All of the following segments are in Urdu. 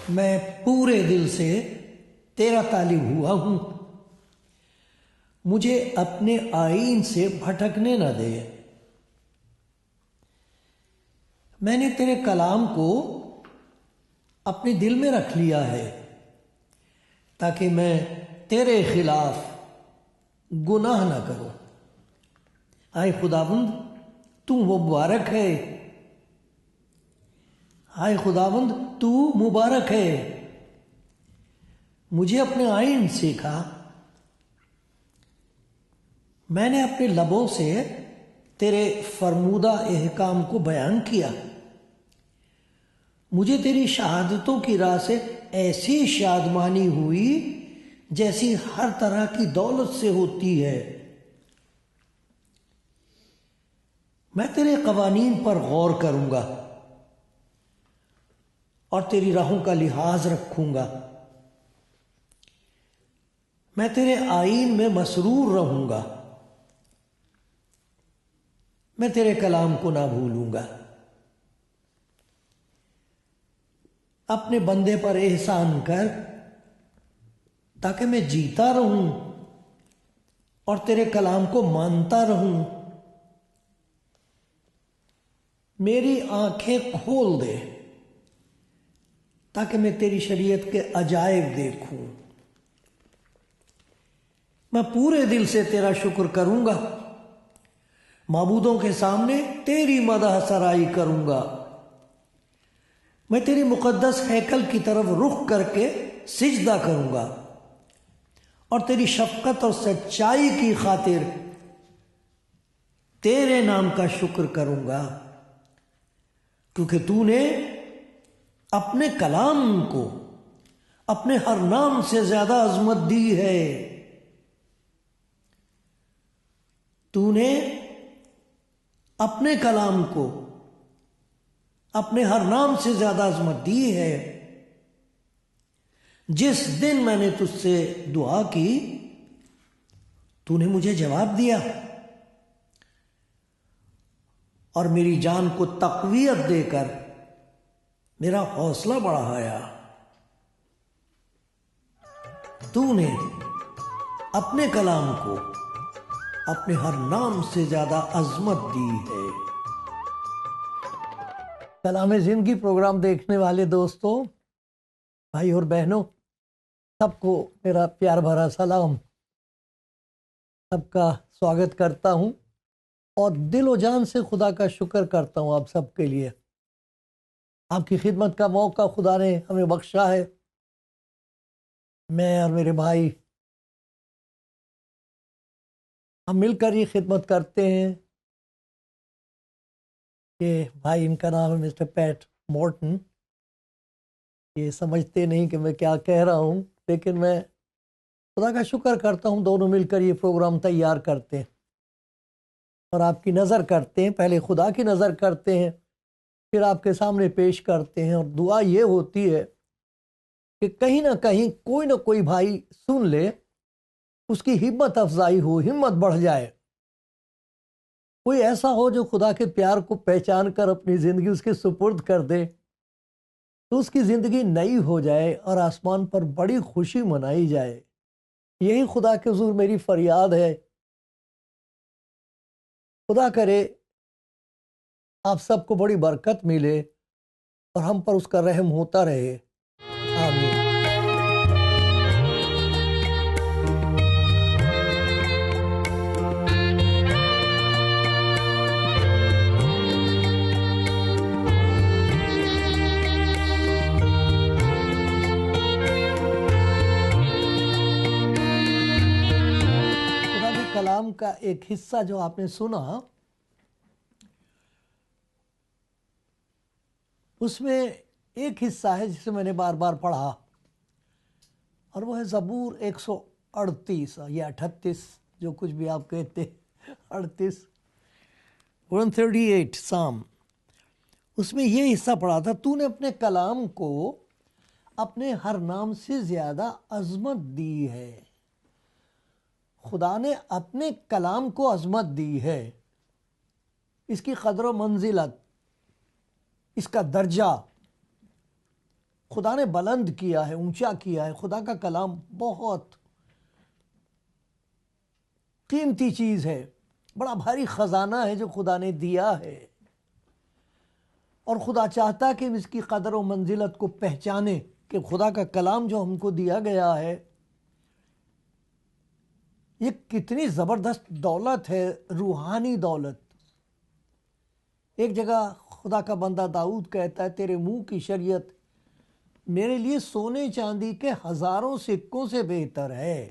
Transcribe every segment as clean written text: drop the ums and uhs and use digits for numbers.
میں پورے دل سے تیرا طالب ہوا ہوں، مجھے اپنے آئین سے بھٹکنے نہ دے۔ میں نے تیرے کلام کو اپنے دل میں رکھ لیا ہے تاکہ میں تیرے خلاف گناہ نہ کروں۔ اے خداوند، تو مبارک ہے، اے خداوند تو مبارک ہے۔ مجھے اپنے آئین سیکھا، میں نے اپنے لبوں سے تیرے فرمودہ احکام کو بیان کیا۔ مجھے تیری شہادتوں کی راہ سے ایسی شادمانی ہوئی جیسی ہر طرح کی دولت سے ہوتی ہے۔ میں تیرے قوانین پر غور کروں گا اور تیری راہوں کا لحاظ رکھوں گا۔ میں تیرے آئین میں مسرور رہوں گا، میں تیرے کلام کو نہ بھولوں گا۔ اپنے بندے پر احسان کر تاکہ میں جیتا رہوں اور تیرے کلام کو مانتا رہوں۔ میری آنکھیں کھول دے تاکہ میں تیری شریعت کے عجائب دیکھوں۔ میں پورے دل سے تیرا شکر کروں گا، معبودوں کے سامنے تیری مدح سرائی کروں گا۔ میں تیری مقدس ہیکل کی طرف رخ کر کے سجدہ کروں گا اور تیری شفقت اور سچائی کی خاطر تیرے نام کا شکر کروں گا، کیونکہ تو نے اپنے کلام کو اپنے ہر نام سے زیادہ عظمت دی ہے۔ تو نے اپنے کلام کو اپنے ہر نام سے زیادہ عظمت دی ہے۔ جس دن میں نے تجھ سے دعا کی تو نے مجھے جواب دیا اور میری جان کو تقویت دے کر میرا حوصلہ بڑھایا۔ تو نے اپنے کلام کو اپنے ہر نام سے زیادہ عظمت دی ہے۔ کلام زندگی پروگرام دیکھنے والے دوستوں، بھائی اور بہنوں، سب کو میرا پیار بھرا سلام۔ سب کا سواگت کرتا ہوں اور دل و جان سے خدا کا شکر کرتا ہوں آپ سب کے لیے۔ آپ کی خدمت کا موقع خدا نے ہمیں بخشا ہے۔ میں اور میرے بھائی ہم مل کر یہ خدمت کرتے ہیں کہ بھائی، ان کا نام ہے مسٹر پیٹ مورٹن۔ یہ سمجھتے نہیں کہ میں کیا کہہ رہا ہوں، لیکن میں خدا کا شکر کرتا ہوں دونوں مل کر یہ پروگرام تیار کرتے ہیں اور آپ کی نظر کرتے ہیں۔ پہلے خدا کی نظر کرتے ہیں، پھر آپ کے سامنے پیش کرتے ہیں، اور دعا یہ ہوتی ہے کہ کہیں نہ کہیں کوئی نہ کوئی بھائی سن لے، اس کی ہمت افزائی ہو، ہمت بڑھ جائے۔ کوئی ایسا ہو جو خدا کے پیار کو پہچان کر اپنی زندگی اس کے سپرد کر دے، تو اس کی زندگی نئی ہو جائے اور آسمان پر بڑی خوشی منائی جائے۔ یہی خدا کے حضور میری فریاد ہے۔ خدا کرے آپ سب کو بڑی برکت ملے اور ہم پر اس کا رحم ہوتا رہے۔ آمین۔ کلام کا ایک حصہ جو آپ نے سنا، اس میں ایک حصہ ہے جسے میں نے بار بار پڑھا، اور وہ ہے زبور 138 یا 38، جو کچھ بھی آپ کہتے 38، 138 سام۔ اس میں یہ حصہ پڑھا تھا، تو نے اپنے کلام کو اپنے ہر نام سے زیادہ عظمت دی ہے۔ خدا نے اپنے کلام کو عظمت دی ہے، اس کی قدر و منزلت، اس کا درجہ خدا نے بلند کیا ہے، اونچا کیا ہے۔ خدا کا کلام بہت قیمتی چیز ہے، بڑا بھاری خزانہ ہے جو خدا نے دیا ہے، اور خدا چاہتا کہ ہم اس کی قدر و منزلت کو پہچانیں کہ خدا کا کلام جو ہم کو دیا گیا ہے یہ کتنی زبردست دولت ہے، روحانی دولت۔ ایک جگہ خدا کا بندہ داؤد کہتا ہے، تیرے منہ کی شریعت میرے لیے سونے چاندی کے ہزاروں سکوں سے بہتر ہے۔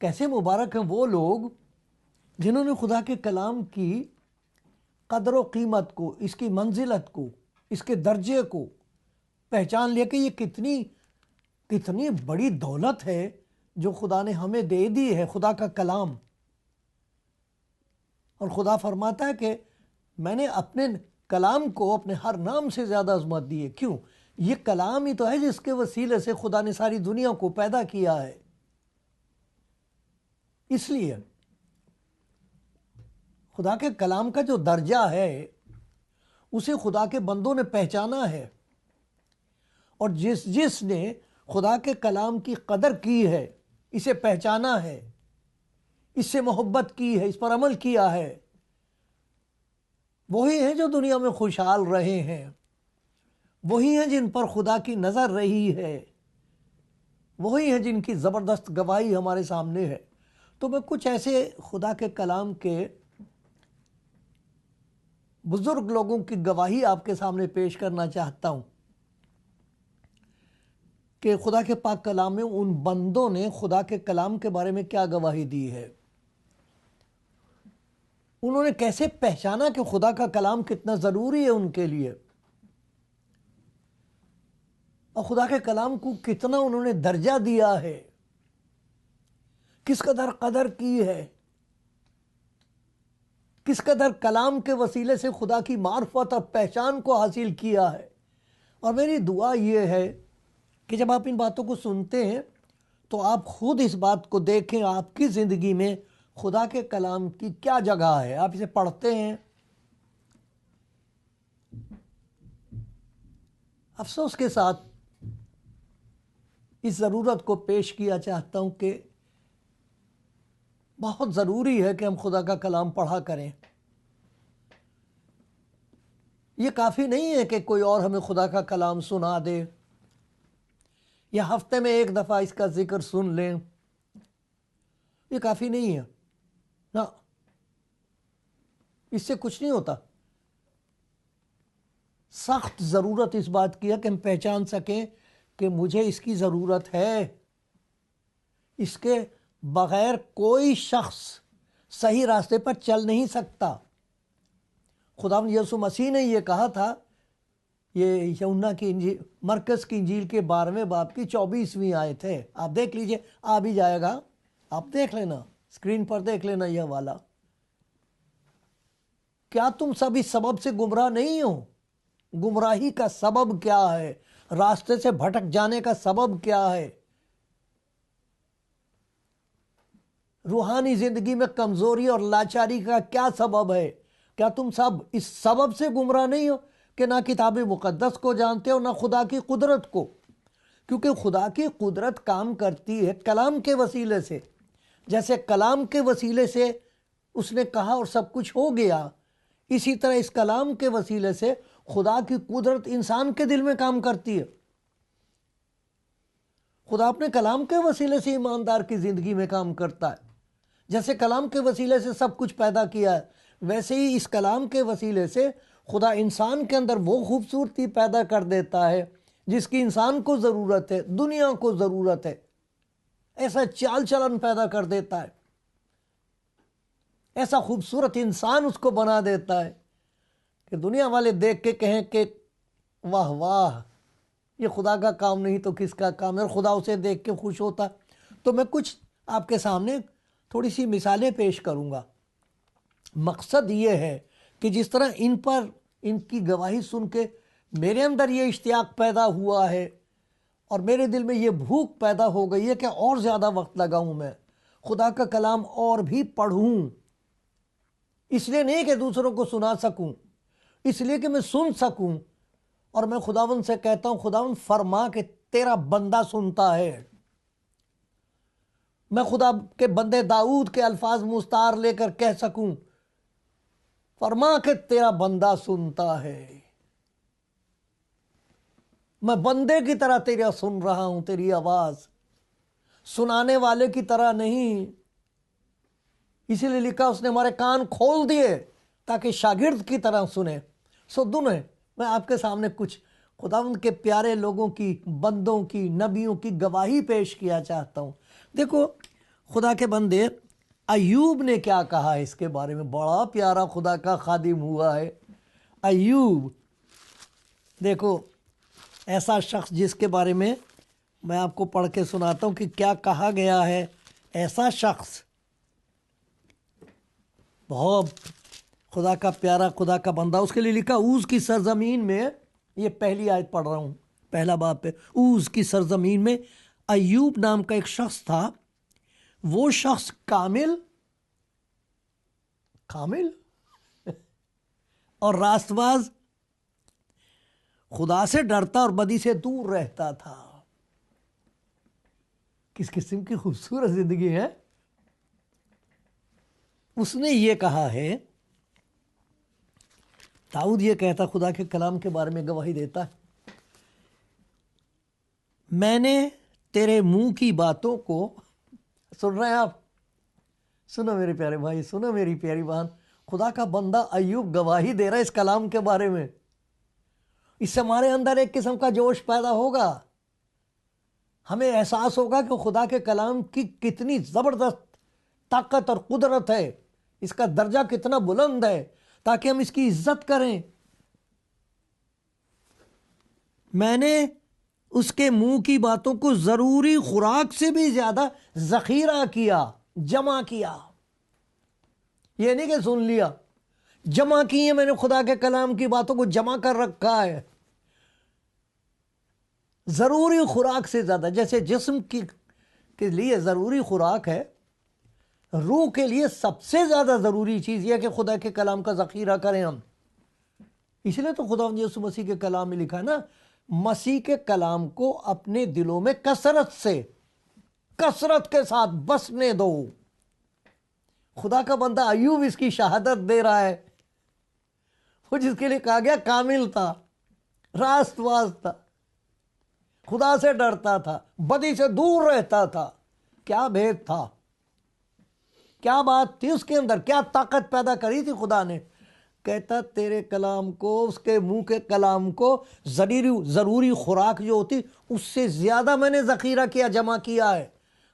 کیسے مبارک ہیں وہ لوگ جنہوں نے خدا کے کلام کی قدر و قیمت کو، اس کی منزلت کو، اس کے درجے کو پہچان لیا کہ یہ کتنی بڑی دولت ہے جو خدا نے ہمیں دے دی ہے، خدا کا کلام۔ اور خدا فرماتا ہے کہ میں نے اپنے کلام کو اپنے ہر نام سے زیادہ عظمت دی ہے۔ کیوں؟ یہ کلام ہی تو ہے جس کے وسیلے سے خدا نے ساری دنیا کو پیدا کیا ہے۔ اس لیے خدا کے کلام کا جو درجہ ہے اسے خدا کے بندوں نے پہچانا ہے، اور جس نے خدا کے کلام کی قدر کی ہے، اسے پہچانا ہے، اس سے محبت کی ہے، اس پر عمل کیا ہے، وہی ہیں جو دنیا میں خوشحال رہے ہیں، وہی ہیں جن پر خدا کی نظر رہی ہے، وہی ہیں جن کی زبردست گواہی ہمارے سامنے ہے۔ تو میں کچھ ایسے خدا کے کلام کے بزرگ لوگوں کی گواہی آپ کے سامنے پیش کرنا چاہتا ہوں کہ خدا کے پاک کلام میں ان بندوں نے خدا کے کلام کے بارے میں کیا گواہی دی ہے، انہوں نے کیسے پہچانا کہ خدا کا کلام کتنا ضروری ہے ان کے لیے، اور خدا کے کلام کو کتنا انہوں نے درجہ دیا ہے، کس قدر کی ہے، کس قدر کلام کے وسیلے سے خدا کی معرفت اور پہچان کو حاصل کیا ہے۔ اور میری دعا یہ ہے کہ جب آپ ان باتوں کو سنتے ہیں تو آپ خود اس بات کو دیکھیں آپ کی زندگی میں خدا کے کلام کی کیا جگہ ہے۔ آپ اسے پڑھتے ہیں، افسوس کے ساتھ اس ضرورت کو پیش کیا چاہتا ہوں کہ بہت ضروری ہے کہ ہم خدا کا کلام پڑھا کریں۔ یہ کافی نہیں ہے کہ کوئی اور ہمیں خدا کا کلام سنا دے یا ہفتے میں ایک دفعہ اس کا ذکر سن لیں، یہ کافی نہیں ہے، نہ، اس سے کچھ نہیں ہوتا۔ سخت ضرورت اس بات کی ہے کہ ہم پہچان سکیں کہ مجھے اس کی ضرورت ہے، اس کے بغیر کوئی شخص صحیح راستے پر چل نہیں سکتا۔ خداوند یسوع مسیح نے یہ کہا تھا، یہ یوحنا کی انجیل، مرکز کی انجیل کے 12ویں باب کی 24ویں آیت ہے، آپ دیکھ لیجئے، آ بھی جائے گا، آپ دیکھ لینا، اسکرین پر دیکھ لینا یہ والا۔ کیا تم سب اس سبب سے گمراہ نہیں ہو؟ گمراہی کا سبب کیا ہے؟ راستے سے بھٹک جانے کا سبب کیا ہے؟ روحانی زندگی میں کمزوری اور لاچاری کا کیا سبب ہے؟ کیا تم سب اس سبب سے گمراہ نہیں ہو کہ نہ کتاب مقدس کو جانتے ہو نہ خدا کی قدرت کو؟ کیونکہ خدا کی قدرت کام کرتی ہے کلام کے وسیلے سے، جیسے کلام کے وسیلے سے اس نے کہا اور سب کچھ ہو گیا، اسی طرح اس کلام کے وسیلے سے خدا کی قدرت انسان کے دل میں کام کرتی ہے۔ خدا اپنے کلام کے وسیلے سے ایماندار کی زندگی میں کام کرتا ہے۔ جیسے کلام کے وسیلے سے سب کچھ پیدا کیا ہے، ویسے ہی اس کلام کے وسیلے سے خدا انسان کے اندر وہ خوبصورتی پیدا کر دیتا ہے جس کی انسان کو ضرورت ہے، دنیا کو ضرورت ہے۔ ایسا چال چلن پیدا کر دیتا ہے، ایسا خوبصورت انسان اس کو بنا دیتا ہے کہ دنیا والے دیکھ کے کہیں کہ واہ واہ، یہ خدا کا کام نہیں تو کس کا کام ہے، اور خدا اسے دیکھ کے خوش ہوتا۔ تو میں کچھ آپ کے سامنے تھوڑی سی مثالیں پیش کروں گا۔ مقصد یہ ہے کہ جس طرح ان کی گواہی سن کے میرے اندر یہ اشتیاق پیدا ہوا ہے اور میرے دل میں یہ بھوک پیدا ہو گئی ہے کہ اور زیادہ وقت لگاؤں، میں خدا کا کلام اور بھی پڑھوں، اس لیے نہیں کہ دوسروں کو سنا سکوں، اس لیے کہ میں سن سکوں۔ اور میں خداوند سے کہتا ہوں خداوند فرما کہ تیرا بندہ سنتا ہے۔ میں خدا کے بندے داؤد کے الفاظ مستعار لے کر کہہ سکوں فرما کہ تیرا بندہ سنتا ہے، میں بندے کی طرح تیرا سن رہا ہوں، تیری آواز سنانے والے کی طرح نہیں۔ اسی لیے لکھا اس نے ہمارے کان کھول دیے تاکہ شاگرد کی طرح سنے۔ سو دنیں میں آپ کے سامنے کچھ خداوند کے پیارے لوگوں کی، بندوں کی، نبیوں کی گواہی پیش کیا چاہتا ہوں۔ دیکھو خدا کے بندے، ایوب نے کیا کہا اس کے بارے میں، بڑا پیارا خدا کا خادم ہوا ہے ایوب۔ دیکھو ایسا شخص جس کے بارے میں میں آپ کو پڑھ کے سناتا ہوں کہ کیا کہا گیا ہے۔ ایسا شخص بہت خدا کا پیارا، خدا کا بندہ، اس کے لیے لکھا اوز کی سرزمین میں، یہ پہلی آیت پڑھ رہا ہوں، پہلا باب پہ، اوز کی سرزمین میں ایوب نام کا ایک شخص تھا، وہ شخص کامل اور راست باز، خدا سے ڈرتا اور بدی سے دور رہتا تھا۔ کس قسم کی خوبصورت زندگی ہے۔ اس نے یہ کہا ہے، داؤد یہ کہتا، خدا کے کلام کے بارے میں گواہی دیتا ہے، میں نے تیرے منہ کی باتوں کو، سن رہے ہیں آپ؟ سنو میرے پیارے بھائی، سنو میری پیاری بہن، خدا کا بندہ ایوب گواہی دے رہا ہے اس کلام کے بارے میں۔ اس سے ہمارے اندر ایک قسم کا جوش پیدا ہوگا، ہمیں احساس ہوگا کہ خدا کے کلام کی کتنی زبردست طاقت اور قدرت ہے، اس کا درجہ کتنا بلند ہے، تاکہ ہم اس کی عزت کریں۔ میں نے اس کے منہ کی باتوں کو ضروری خوراک سے بھی زیادہ ذخیرہ کیا، جمع کیا۔ یہ نہیں کہ سن لیا، جمع کی ہے میں نے، خدا کے کلام کی باتوں کو جمع کر رکھا ہے ضروری خوراک سے زیادہ۔ جیسے جسم کے لیے ضروری خوراک ہے، روح کے لیے سب سے زیادہ ضروری چیز یہ ہے کہ خدا کے کلام کا ذخیرہ کریں ہم۔ اس لیے تو خداوند یسوع مسیح کے کلام میں لکھا ہے نا، مسیح کے کلام کو اپنے دلوں میں کثرت کے ساتھ بسنے دو۔ خدا کا بندہ ایوب اس کی شہادت دے رہا ہے، وہ جس کے لیے کہا گیا کامل تھا، راست باز تھا، خدا سے ڈرتا تھا، بدی سے دور رہتا تھا۔ کیا بھید تھا، کیا بات تھی اس کے اندر، کیا طاقت پیدا کری تھی خدا نے۔ کہتا تیرے کلام کو، اس کے منہ کے کلام کو ضروری خوراک جو ہوتی اس سے زیادہ میں نے ذخیرہ کیا، جمع کیا ہے۔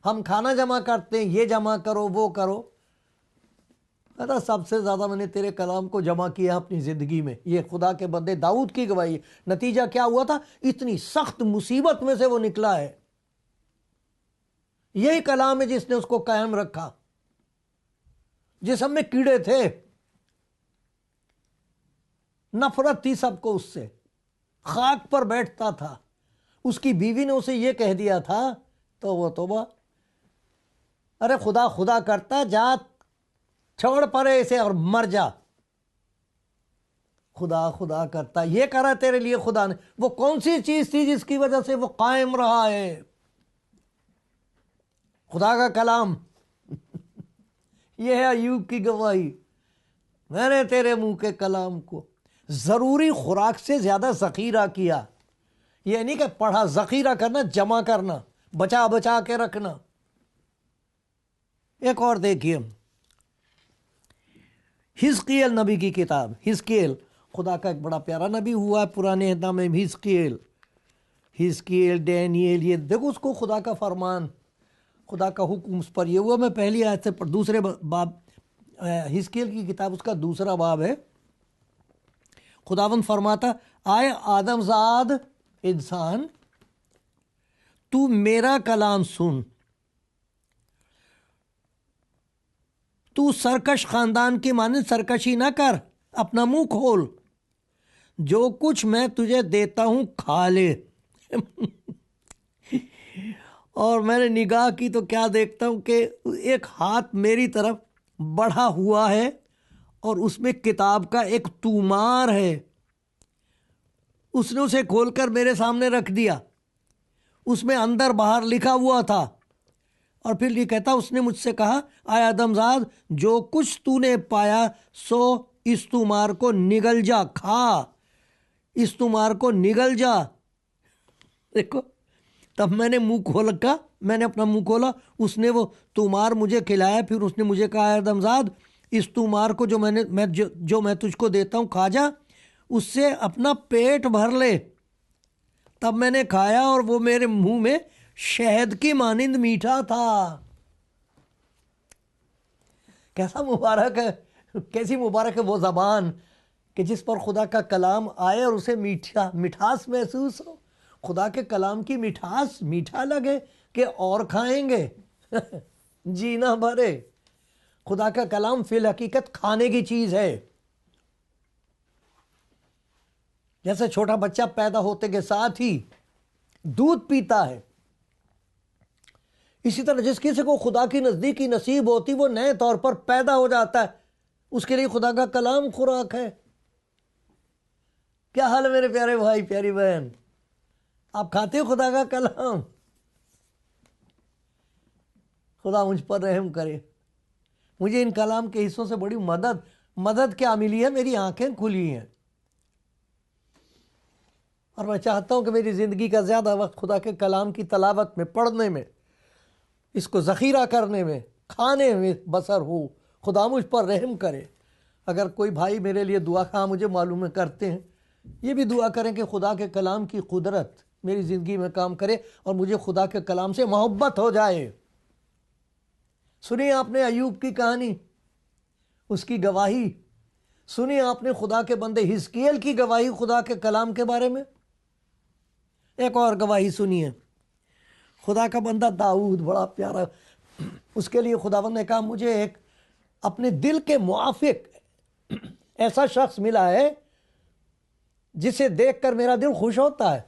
ہم کھانا جمع کرتے ہیں، یہ جمع کرو وہ کرو، کہتا سب سے زیادہ میں نے تیرے کلام کو جمع کیا اپنی زندگی میں۔ یہ خدا کے بندے داؤد کی گواہی ہے۔ نتیجہ کیا ہوا تھا، اتنی سخت مصیبت میں سے وہ نکلا ہے، یہی کلام ہے جس نے اس کو قائم رکھا۔ جسم میں کیڑے تھے، نفرت تھی سب کو اس سے، خاک پر بیٹھتا تھا۔ اس کی بیوی نے اسے یہ کہہ دیا تھا، توبہ، ارے خدا خدا کرتا جا، چھوڑ پرے اسے اور مر جا۔ خدا خدا کرتا، یہ کرا تیرے لیے خدا نے۔ وہ کون سی چیز تھی جس کی وجہ سے وہ قائم رہا ہے؟ خدا کا کلام۔ یہ ہے ایوب کی گواہی، میں نے تیرے منہ کے کلام کو ضروری خوراک سے زیادہ ذخیرہ کیا۔ یہ نہیں کہ پڑھا، ذخیرہ کرنا، جمع کرنا، بچا بچا کے رکھنا۔ ایک اور دیکھیے، حزقیل نبی کی کتاب، حزقیل خدا کا ایک بڑا پیارا نبی ہوا ہے پرانے عہد میں، حزقیل ڈینیل، یہ دیکھو اس کو خدا کا فرمان، خدا کا حکم اس پر یہ ہوا۔ میں پہلی آیت سے دوسرے باب، حزقیل کی کتاب اس کا دوسرا باب ہے۔ خداوند فرماتا، آئے آدم زاد، انسان تو میرا کلام سن، تو سرکش خاندان کی مانند سرکشی نہ کر، اپنا منہ کھول، جو کچھ میں تجھے دیتا ہوں کھا لے۔ اور میں نے نگاہ کی تو کیا دیکھتا ہوں کہ ایک ہاتھ میری طرف بڑھا ہوا ہے اور اس میں کتاب کا ایک تومار ہے۔ اس نے اسے کھول کر میرے سامنے رکھ دیا، اس میں اندر باہر لکھا ہوا تھا، اور پھر یہ کہتا اس نے مجھ سے کہا، آیا آدمزاد، جو کچھ تو نے پایا سو اس تومار کو نگل جا، کھا، اس تومار کو نگل جا۔ دیکھو، تب میں نے منہ کھولا، میں نے اپنا منہ کھولا، اس نے وہ تومار مجھے کھلایا، پھر اس نے مجھے کہا، آیا آدمزاد، اس تومار کو جو میں تجھ کو دیتا ہوں کھا جا، اس سے اپنا پیٹ بھر لے۔ تب میں نے کھایا اور وہ میرے منہ میں شہد کی مانند میٹھا تھا۔ کیسا مبارک ہے، کیسی مبارک ہے وہ زبان کہ جس پر خدا کا کلام آئے اور اسے مٹھاس محسوس ہو، خدا کے کلام کی مٹھاس میٹھا لگے کہ اور کھائیں گے، جی نہ بھرے۔ خدا کا کلام فی الحقیقت کھانے کی چیز ہے۔ جیسے چھوٹا بچہ پیدا ہوتے کے ساتھ ہی دودھ پیتا ہے، اسی طرح جس کسی کو خدا کی نزدیکی نصیب ہوتی وہ نئے طور پر پیدا ہو جاتا ہے، اس کے لیے خدا کا کلام خوراک ہے۔ کیا حال ہے میرے پیارے بھائی، پیاری بہن؟ آپ کھاتے ہو خدا کا کلام؟ خدا مجھ پر رحم کرے۔ مجھے ان کلام کے حصوں سے بڑی مدد کیا ملی ہے، میری آنکھیں کھلی ہیں، اور میں چاہتا ہوں کہ میری زندگی کا زیادہ وقت خدا کے کلام کی تلاوت میں، پڑھنے میں، اس کو ذخیرہ کرنے میں، کھانے میں بسر ہو۔ خدا مجھ پر رحم کرے۔ اگر کوئی بھائی میرے لیے دعا خواہ مجھے معلوم کرتے ہیں، یہ بھی دعا کریں کہ خدا کے کلام کی قدرت میری زندگی میں کام کرے اور مجھے خدا کے کلام سے محبت ہو جائے۔ سنی آپ نے ایوب کی کہانی، اس کی گواہی سنی آپ نے، خدا کے بندے حزقیل کی گواہی خدا کے کلام کے بارے میں۔ ایک اور گواہی سنیے، خدا کا بندہ داؤد، بڑا پیارا، اس کے لیے خداوند نے کہا، مجھے ایک اپنے دل کے موافق ایسا شخص ملا ہے جسے دیکھ کر میرا دل خوش ہوتا ہے۔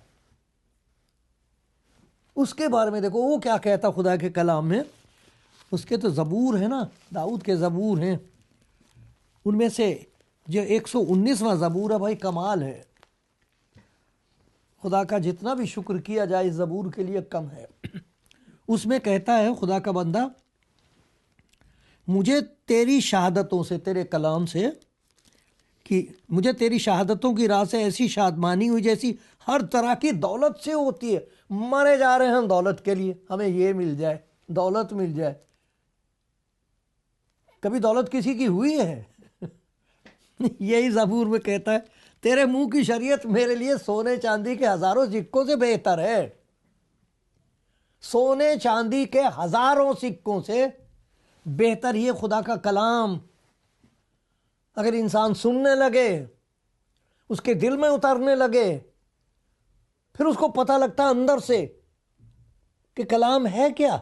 اس کے بارے میں دیکھو وہ کیا کہتا خدا کے کلام میں۔ اس کے تو زبور ہیں نا، داؤد کے زبور ہیں، ان میں سے جو 119واں زبور ہے، بھائی کمال ہے۔ خدا کا جتنا بھی شکر کیا جائے اس زبور کے لیے کم ہے۔ اس میں کہتا ہے خدا کا بندہ، مجھے تیری شہادتوں سے، تیرے کلام سے، کہ مجھے تیری شہادتوں کی راہ سے ایسی شادمانی ہوئی جیسی ہر طرح کی دولت سے ہوتی ہے۔ مرے جا رہے ہیں ہم دولت کے لیے، ہمیں یہ مل جائے، دولت مل جائے۔ کبھی دولت کسی کی ہوئی ہے؟ یہی زبور میں کہتا ہے، تیرے منہ کی شریعت میرے لیے سونے چاندی کے ہزاروں سکوں سے بہتر ہے۔ سونے چاندی کے ہزاروں سکوں سے بہتر یہ خدا کا کلام اگر انسان سننے لگے، اس کے دل میں اترنے لگے، پھر اس کو پتہ لگتا اندر سے کہ کلام ہے کیا،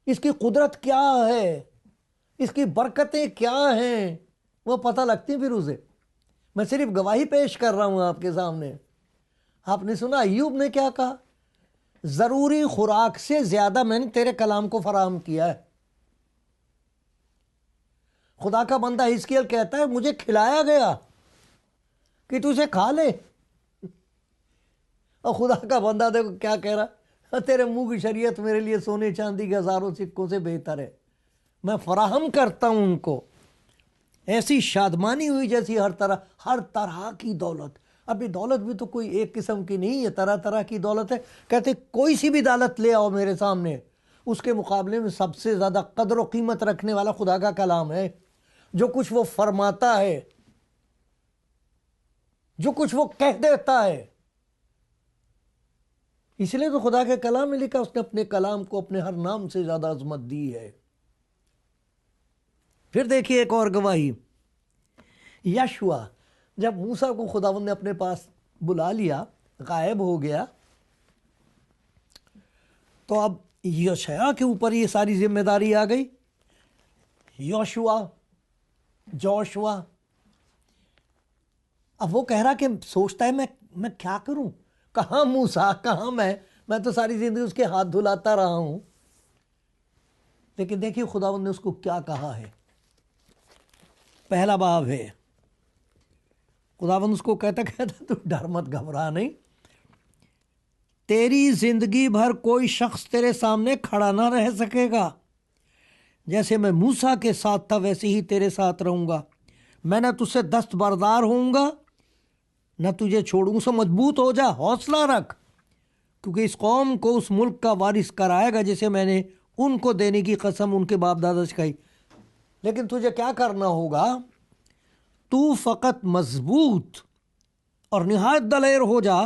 اس کی قدرت کیا ہے، اس کی برکتیں کیا ہیں، وہ پتہ لگتی پھر اسے۔ میں صرف گواہی پیش کر رہا ہوں آپ کے سامنے۔ آپ نے سنا ایوب نے کیا کہا؟ ضروری خوراک سے زیادہ میں نے تیرے کلام کو فراہم کیا ہے۔ خدا کا بندہ حزقیل کہتا ہے، مجھے کھلایا گیا کہ تو اسے کھا لے، اور خدا کا بندہ دیکھو کیا کہہ رہا، تیرے منہ کی شریعت میرے لیے سونے چاندی کے ہزاروں سکوں سے بہتر ہے، میں فراہم کرتا ہوں ان کو۔ ایسی شادمانی ہوئی جیسی ہر طرح کی دولت۔ ابھی دولت بھی تو کوئی ایک قسم کی نہیں ہے، طرح طرح کی دولت ہے۔ کہتے کوئی سی بھی دولت لے آؤ میرے سامنے، اس کے مقابلے میں سب سے زیادہ قدر و قیمت رکھنے والا خدا کا کلام ہے۔ جو کچھ وہ فرماتا ہے، جو کچھ وہ کہہ دیتا ہے، اس لیے تو خدا کے کلام میں لکھا، اس نے اپنے کلام کو اپنے ہر نام سے زیادہ عظمت دی ہے۔ پھر دیکھیے ایک اور گواہی، یشوع، جب موسیٰ کو خداوند نے اپنے پاس بلا لیا غائب ہو گیا، تو اب یشعیاہ کے اوپر یہ ساری ذمہ داری آ گئی. جوشوا اب وہ کہہ رہا کہ سوچتا ہے میں کیا کروں، کہاں موسیٰ، کہاں میں تو ساری زندگی اس کے ہاتھ دھلاتا رہا ہوں. لیکن دیکھیے خداوند نے اس کو کیا کہا ہے. پہلا باب ہے، خداوند اس کو کہتا تو ڈر مت، گھبرا نہیں، تیری زندگی بھر کوئی شخص تیرے سامنے کھڑا نہ رہ سکے گا. جیسے میں موسیٰ کے ساتھ تھا ویسے ہی تیرے ساتھ رہوں گا. میں نہ تجھ سے دستبردار ہوں گا نہ تجھے چھوڑوں. سے مضبوط ہو جا، حوصلہ رکھ، کیونکہ اس قوم کو اس ملک کا وارث کرائے گا جسے میں نے ان کو دینے کی قسم ان کے باپ دادا سے کھائی. لیکن تجھے کیا کرنا ہوگا، تو فقط مضبوط اور نہایت دلیر ہو جا،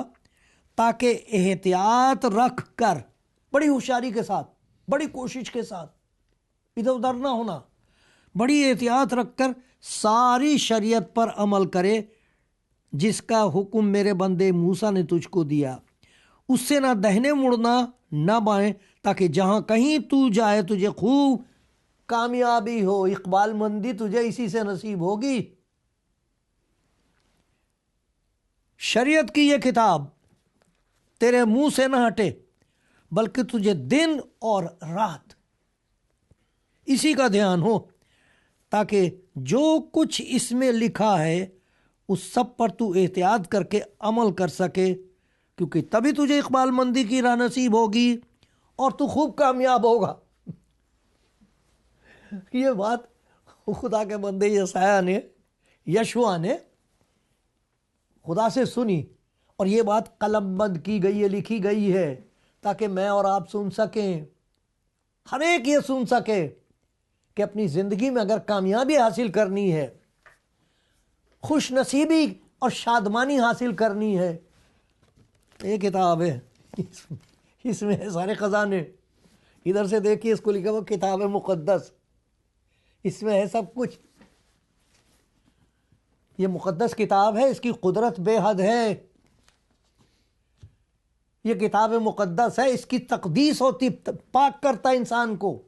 تاکہ احتیاط رکھ کر، بڑی ہوشیاری کے ساتھ، بڑی کوشش کے ساتھ، ادھر ادھر نہ ہونا، بڑی احتیاط رکھ کر ساری شریعت پر عمل کرے جس کا حکم میرے بندے موسیٰ نے تجھ کو دیا. اس سے نہ دہنے مڑنا نہ بائیں، تاکہ جہاں کہیں تو جائے تجھے خوب کامیابی ہو. اقبال مندی تجھے اسی سے نصیب ہوگی. شریعت کی یہ کتاب تیرے منہ سے نہ ہٹے، بلکہ تجھے دن اور رات اسی کا دھیان ہو، تاکہ جو کچھ اس میں لکھا ہے اس سب پر تو احتیاط کر کے عمل کر سکے، کیونکہ تبھی تجھے اقبال مندی کی راہ نصیب ہوگی اور تو خوب کامیاب ہوگا. یہ بات خدا کے بندے یشوع نے خدا سے سنی، اور یہ بات قلم بند کی گئی ہے، لکھی گئی ہے، تاکہ میں اور آپ سن سکیں، ہر ایک یہ سن سکے کہ اپنی زندگی میں اگر کامیابی حاصل کرنی ہے، خوش نصیبی اور شادمانی حاصل کرنی ہے، یہ کتاب ہے، اس میں ہے سارے خزانے. ادھر سے دیکھیے، اس کو لکھا ہوا کتاب مقدس، اس میں ہے سب کچھ. یہ مقدس کتاب ہے، اس کی قدرت بے حد ہے. یہ کتاب مقدس ہے، اس کی تقدیس ہوتی، پاک کرتا انسان کو.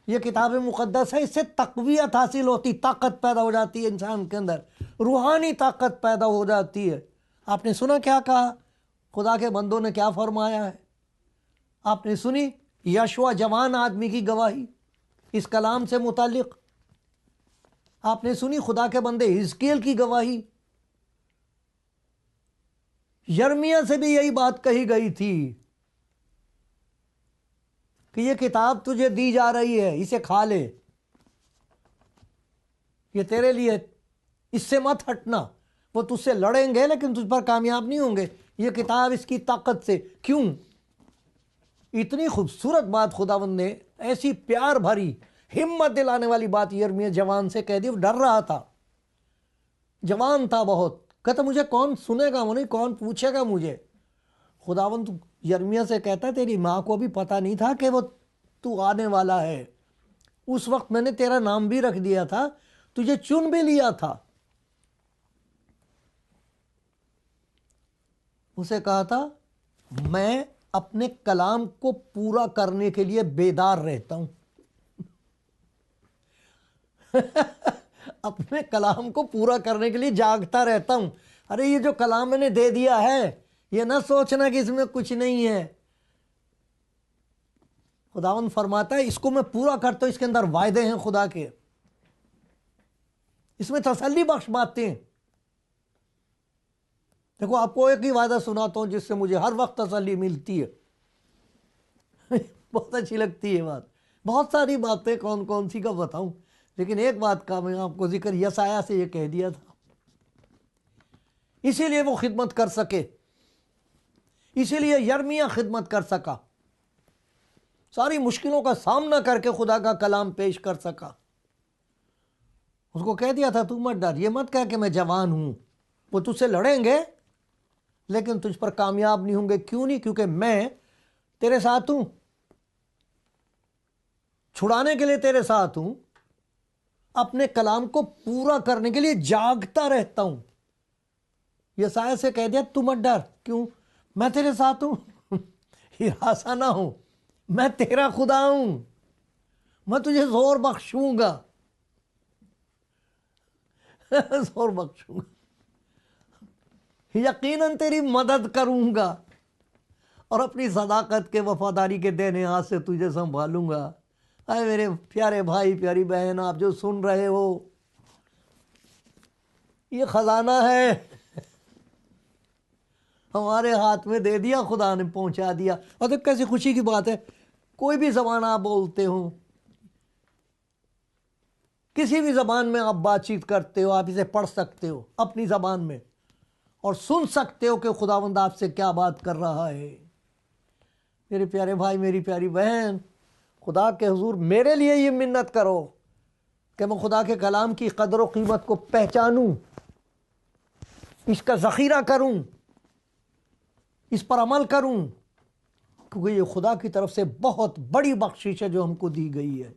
یہ کتاب مقدس ہے، اس سے تقویت حاصل ہوتی، طاقت پیدا ہو جاتی ہے انسان کے اندر، روحانی طاقت پیدا ہو جاتی ہے. آپ نے سنا کیا کہا، خدا کے بندوں نے کیا فرمایا ہے؟ آپ نے سنی یشوع جوان آدمی کی گواہی اس کلام سے متعلق؟ آپ نے سنی خدا کے بندے حزقیل کی گواہی؟ یرمیہ سے بھی یہی بات کہی گئی تھی کہ یہ کتاب تجھے دی جا رہی ہے، اسے کھا لے، یہ تیرے لیے، اس سے مت ہٹنا. وہ تجھ سے لڑیں گے لیکن تجھ پر کامیاب نہیں ہوں گے. یہ کتاب اس کی طاقت سے. کیوں؟ اتنی خوبصورت بات خداوند نے، ایسی پیار بھری، ہمت دلانے والی بات یرمیہ جوان سے کہہ دی. وہ ڈر رہا تھا، جوان تھا بہت، کہتا مجھے کون سنے گا، نہیں کون پوچھے گا مجھے. خداوند یرمیہ سے کہتا ہے تیری ماں کو بھی پتہ نہیں تھا کہ وہ تو آنے والا ہے. اس وقت میں نے تیرا نام بھی رکھ دیا تھا، تجھے چن بھی لیا تھا. اسے کہا تھا میں اپنے کلام کو پورا کرنے کے لیے بیدار رہتا ہوں. اپنے کلام کو پورا کرنے کے لیے جاگتا رہتا ہوں. ارے یہ جو کلام میں نے دے دیا ہے، یہ نہ سوچنا کہ اس میں کچھ نہیں ہے. خداوند فرماتا ہے اس کو میں پورا کرتا ہوں، اس کے اندر وعدے ہیں خدا کے، اس میں تسلی بخش باتیں. دیکھو آپ کو ایک ہی وعدہ سناتا ہوں جس سے مجھے ہر وقت تسلی ملتی ہے. بہت اچھی لگتی ہے بات. بہت ساری باتیں کون کون سی کا بتاؤں، لیکن ایک بات کا میں آپ کو ذکر یسایہ سے یہ کہہ دیا تھا. اسی لیے وہ خدمت کر سکے، اسی لیے یرمیہ خدمت کر سکا، ساری مشکلوں کا سامنا کر کے خدا کا کلام پیش کر سکا. اس کو کہہ دیا تھا تو مت ڈر، یہ مت کہہ کہ میں جوان ہوں، وہ تجھ سے لڑیں گے لیکن تجھ پر کامیاب نہیں ہوں گے. کیوں نہیں؟ کیونکہ میں تیرے ساتھ ہوں، چھڑانے کے لیے تیرے ساتھ ہوں، اپنے کلام کو پورا کرنے کے لیے جاگتا رہتا ہوں. یسایہ سے کہہ دیا تو مت ڈر، کیوں؟ میں تیرے ساتھ ہوں، ہراساں نہ ہوں، میں تیرا خدا ہوں، میں تجھے زور بخشوں گا، زور بخشوں گا، یقیناً تیری مدد کروں گا، اور اپنی صداقت کے وفاداری کے دینے ہاتھ سے تجھے سنبھالوں گا۔ اے میرے پیارے بھائی پیاری بہن، آپ جو سن رہے ہو، یہ خزانہ ہے، ہمارے ہاتھ میں دے دیا، خدا نے پہنچا دیا۔ اور تو کیسی خوشی کی بات ہے، کوئی بھی زبان آپ بولتے ہو، کسی بھی زبان میں آپ بات چیت کرتے ہو، آپ اسے پڑھ سکتے ہو اپنی زبان میں، اور سن سکتے ہو کہ خداوند آپ سے کیا بات کر رہا ہے۔ میرے پیارے بھائی میری پیاری بہن، خدا کے حضور میرے لیے یہ منت کرو کہ میں خدا کے کلام کی قدر و قیمت کو پہچانوں، اس کا ذخیرہ کروں، اس پر عمل کروں، کیونکہ یہ خدا کی طرف سے بہت بڑی بخشش ہے جو ہم کو دی گئی ہے۔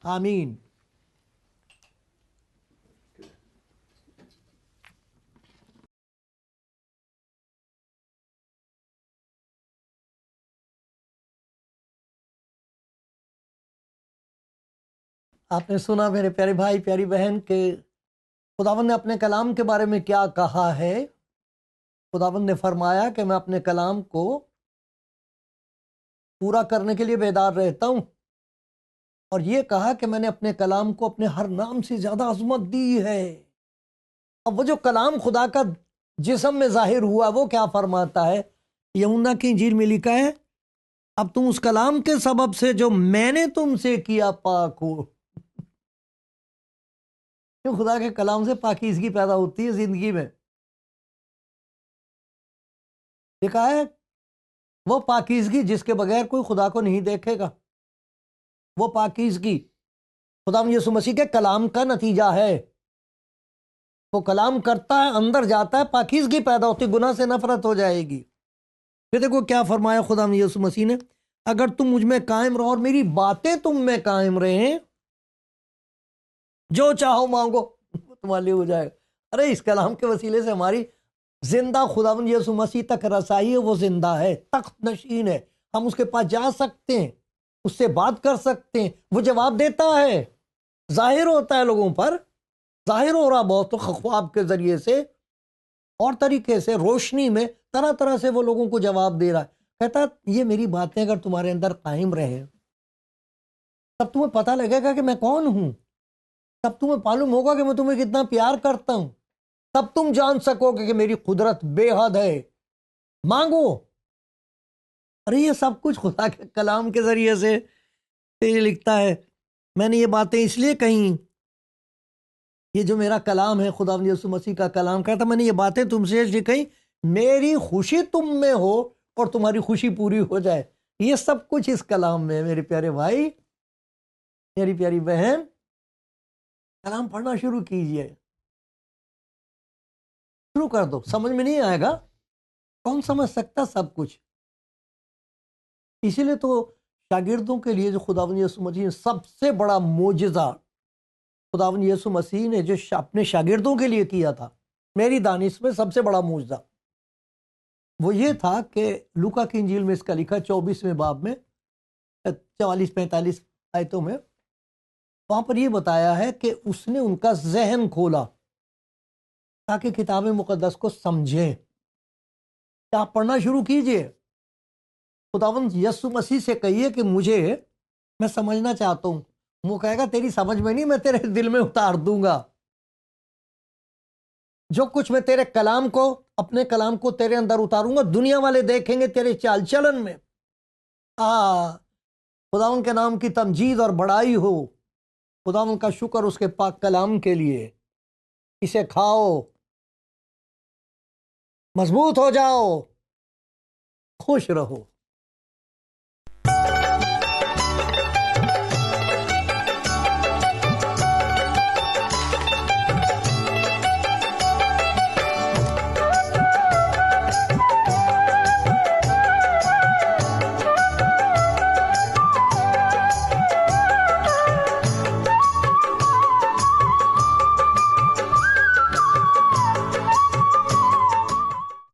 آمین۔ آپ نے سنا میرے پیارے بھائی پیاری بہن کہ خداوند نے اپنے کلام کے بارے میں کیا کہا ہے۔ خداوند نے فرمایا کہ میں اپنے کلام کو پورا کرنے کے لیے بیدار رہتا ہوں، اور یہ کہا کہ میں نے اپنے کلام کو اپنے ہر نام سے زیادہ عظمت دی ہے۔ اب وہ جو کلام خدا کا جسم میں ظاہر ہوا وہ کیا فرماتا ہے؟ یوحنا کی انجیل میں لکھا ہے، اب تم اس کلام کے سبب سے جو میں نے تم سے کیا پاک ہو۔ خدا کے کلام سے پاکیزگی پیدا ہوتی ہے زندگی میں۔ لکھا ہے وہ پاکیزگی جس کے بغیر کوئی خدا کو نہیں دیکھے گا، وہ پاکیزگی خداوند یسوع مسیح کے کلام کا نتیجہ ہے۔ وہ کلام کرتا ہے، اندر جاتا ہے، پاکیزگی پیدا ہوتی، گناہ سے نفرت ہو جائے گی۔ پھر دیکھو کیا فرمایا خداوند یسوع مسیح نے، اگر تم مجھ میں قائم رہو اور میری باتیں تم میں قائم رہیں، جو چاہو مانگو وہ تمہارے لیے ہو جائے گا۔ ارے اس کلام کے وسیلے سے ہماری زندہ خداوند یسوع مسیح تک رسائی ہے، وہ زندہ ہے، تخت نشین ہے، ہم اس کے پاس جا سکتے ہیں، اس سے بات کر سکتے ہیں، وہ جواب دیتا ہے، ظاہر ہوتا ہے لوگوں پر، ظاہر ہو رہا بہت خواب کے ذریعے سے اور طریقے سے، روشنی میں طرح طرح سے وہ لوگوں کو جواب دے رہا ہے۔ کہتا ہے یہ میری باتیں اگر تمہارے اندر قائم رہیں تب تمہیں پتہ لگے گا کہ میں کون ہوں، تب تمہیں معلوم ہوگا کہ میں تمہیں کتنا پیار کرتا ہوں، تب تم جان سکو گے کہ میری قدرت بے حد ہے۔ مانگو۔ ارے یہ سب کچھ خدا کے کلام کے ذریعے سے یہ لکھتا ہے۔ میں نے یہ باتیں اس لیے کہیں، یہ جو میرا کلام ہے خداوند یسوع مسیح کا کلام، کہتا میں نے یہ باتیں تم سے اس لیے کہیں میری خوشی تم میں ہو اور تمہاری خوشی پوری ہو جائے۔ یہ سب کچھ اس کلام میں ہے میرے پیارے بھائی میری پیاری بہن۔ کلام پڑھنا شروع کیجئے، شروع کر دو۔ سمجھ میں نہیں آئے گا، کون سمجھ سکتا سب کچھ؟ اسی لیے تو شاگردوں کے لیے جو خداوند یسوع مسیح نے سب سے بڑا معجزہ خداوند یسوع مسیح نے جو اپنے شاگردوں کے لیے کیا تھا، میری دانش میں سب سے بڑا معجزہ وہ یہ تھا کہ لوکا کی انجیل میں اس کا لکھا 24ویں باب میں 44-45 آیتوں میں، وہاں پر یہ بتایا ہے کہ اس نے ان کا ذہن کھولا تاکہ کتاب مقدس کو سمجھیں۔ آپ پڑھنا شروع کیجئے، خداوند یسوع مسیح سے کہیے کہ میں سمجھنا چاہتا ہوں۔ وہ کہے گا تیری سمجھ میں نہیں، میں تیرے دل میں اتار دوں گا جو کچھ میں تیرے کلام کو، اپنے کلام کو تیرے اندر اتاروں گا، دنیا والے دیکھیں گے تیرے چال چلن میں۔ خداوند کے نام کی تمجید اور بڑائی ہو، خداوند کا شکر اس کے پاک کلام کے لیے۔ اسے کھاؤ، مضبوط ہو جاؤ، خوش رہو۔